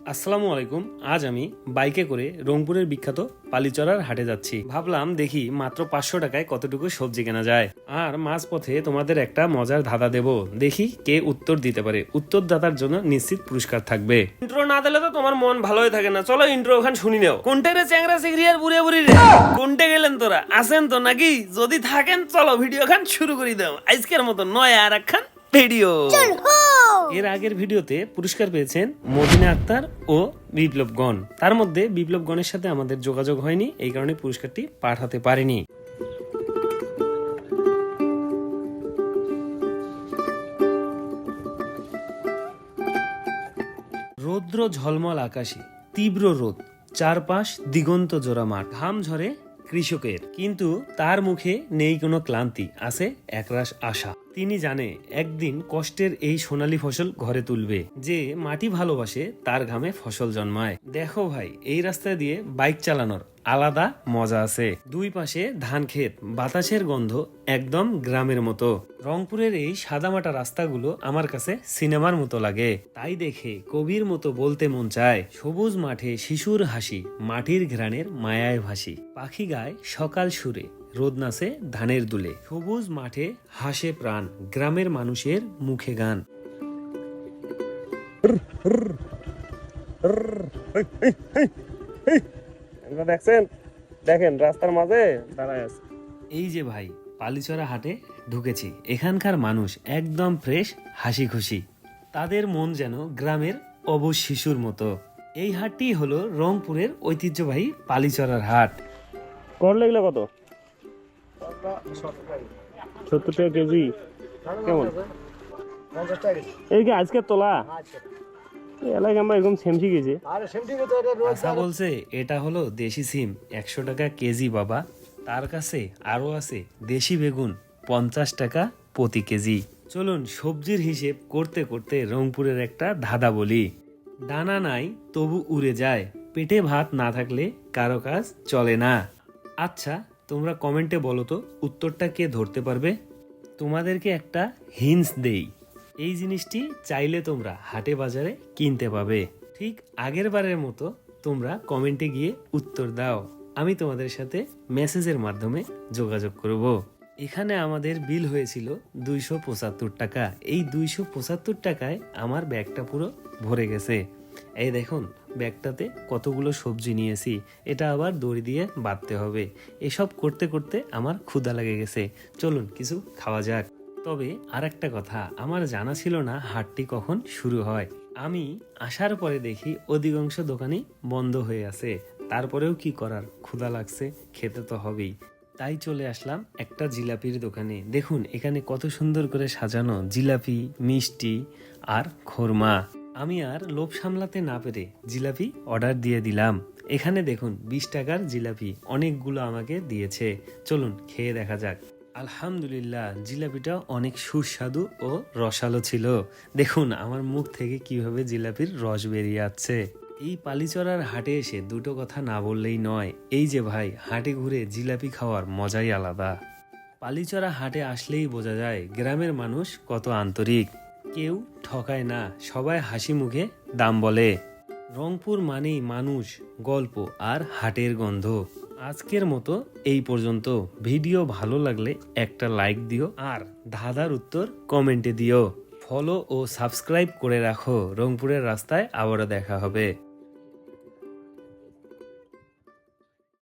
আসসালামু আলাইকুম। আজ আমি বাইকে করে রংপুরের বিখ্যাত পালিচরার হাটে যাচ্ছি। ভাবলাম দেখি মাত্র 500 টাকায় কতটুকু সবজি কেনা যায়। আর মাঝপথে তোমাদের একটা মজার ধাঁধা দেব, দেখি কে উত্তর দিতে পারে। উত্তরদাতার জন্য নিশ্চিত পুরস্কার থাকবে। ইন্ট্রো না দিলে তো তোমার মন ভালোই থাকে না। চলো ইন্ট্রো ওখান শুনি নাও। কোনটা রে চ্যাংরা চিংড়ি আর বুড়িয়া বুড়ি রে? কোনটা গেলেন তোরা? আছেন তো নাকি? যদি থাকেন চলো ভিডিও খান শুরু করে দাও। আজকের মতো নয় আর একখান ভিডিও। এর আগের ভিডিওতে পুরস্কার পেয়েছেন মদিনা আক্তার ও বিপ্লবগণ। তার মধ্যে বিপ্লবগণের সাথে আমাদের যোগাযোগ হয়নি, এই কারণে পুরস্কারটি পাঠাতে পারিনি। রৌদ্র ঝলমল আকাশে তীব্র রোদ, চারপাশ দিগন্ত জোড়া মাঠ, ঘাম ঝরে কৃষকের, কিন্তু তার মুখে নেই কোনো ক্লান্তি, আছে একরাশ আশা। তিনি জানে একদিন কষ্টের এই সোনালী ফসল ঘরে তুলবে। যে মাটি ভালোবাসে তার ঘামে ফসল জন্মায়। দেখো ভাই, এই রাস্তা দিয়ে বাইক চালানোর আলাদা মজা আছে। দুই পাশে ধান ক্ষেত, বাতাসের গন্ধ একদম গ্রামের মতো। রংপুরের এই সাদামাটা রাস্তাগুলো আমার কাছে সিনেমার মতো লাগে। তাই দেখে কবির মতো বলতে মন চায়, সবুজ মাঠে শিশুর হাসি, মাটির ঘ্রাণের মায়ায় ভাসি। পাখি গায় সকাল সুরে, রোদ নাচে ধানের দুলে, সবুজ মাঠে হাসে প্রাণ, গ্রামের মানুষের মুখে গান। দেখছেন, দেখেন রাস্তার মাঝে দাঁড়ায় আছে। এই যে ভাই, পালিচরা হাটে ঢুকেছি। এখানকার মানুষ একদম ফ্রেশ, হাসি খুশি। তাদের মন যেন গ্রামের অবুঝ শিশুর মতো। এই হাটটি হলো রংপুরের ঐতিহ্যবাহী পালিচরার হাট। করলা এগুলো কত? 70 টাকা কেজি। কেমন এই কি আজকে তোলা? এলাকা আমরা এরকম সেমসি গেছে। আশা বলছে এটা হলো দেশি সিম, 100 টাকা কেজি বাবা। তার কাছে আরো আছে দেশি বেগুন, 50 টাকা প্রতি কেজি। চলুন সবজির হিসেব করতে করতে রংপুরের একটা ধাঁধা বলি। দানা নাই তবু উড়ে যায়, পেটে ভাত না থাকলে কারো কাজ চলে না। আচ্ছা, তোমরা কমেন্টে বলো তো উত্তরটা কে ধরতে পারবে। তোমাদেরকে একটা হিন্টস দেই, এই জিনিসটি চাইলে তোমরা হাটে বাজারে কিনতে পাবে। ঠিক আগের বারের মতো তোমরা কমেন্টে গিয়ে উত্তর দাও, আমি তোমাদের সাথে মেসেজের মাধ্যমে যোগাযোগ করব। এখানে আমাদের বিল হয়েছিল 275 টাকা। এই 275 টাকায় আমার ব্যাগটা পুরো ভরে গেছে। এই দেখুন ব্যাগটাতে কতগুলো সবজি নিয়েছি, এটা আবার দড়ি দিয়ে বাঁধতে হবে। এসব করতে করতে আমার ক্ষুধা লেগে গেছে, চলুন কিছু খাওয়া যাক। তবে আর একটা কথা, আমার জানা ছিল না হাটটি কখন শুরু হয়। আমি আসার পরে দেখি অধিকাংশ দোকানই বন্ধ হয়ে আছে। তারপরেও কি করার, ক্ষুধা লাগছে, খেতে তো হবেই। তাই চলে আসলাম একটা জিলাপির দোকানে। দেখুন এখানে কত সুন্দর করে সাজানো জিলাপি, মিষ্টি আর খোরমা। আমি আর লোভ সামলাতে না পেরে জিলাপি অর্ডার দিয়ে দিলাম। এখানে দেখুন 20 টাকার জিলাপি অনেকগুলো আমাকে দিয়েছে। চলুন খেয়ে দেখা যাক। আলহামদুলিল্লাহ, জিলাপিটা অনেক সুস্বাদু ও রসালো ছিল। দেখুন আমার মুখ থেকে কিভাবে জিলাপির রস বেরিয়ে আসছে। এই পালিচরার হাটে এসে দুটো কথা না বললেই নয়। এই যে ভাই, হাটে ঘুরে জিলাপি খাওয়ার মজাই আলাদা। পালিচরা হাটে আসলেই বোঝা যায় গ্রামের মানুষ কত আন্তরিক। কেউ ঠকায় না, সবাই হাসি মুখে দাম বলে। রংপুর মানেই মানুষ, গল্প আর হাটের গন্ধ। আজকের মতো এই পর্যন্ত। ভিডিও ভালো লাগলে একটা লাইক দিও আর ধাঁধার উত্তর কমেন্টে দিও। ফলো ও সাবস্ক্রাইব করে রাখো। রংপুরের রাস্তায় আবারও দেখা হবে।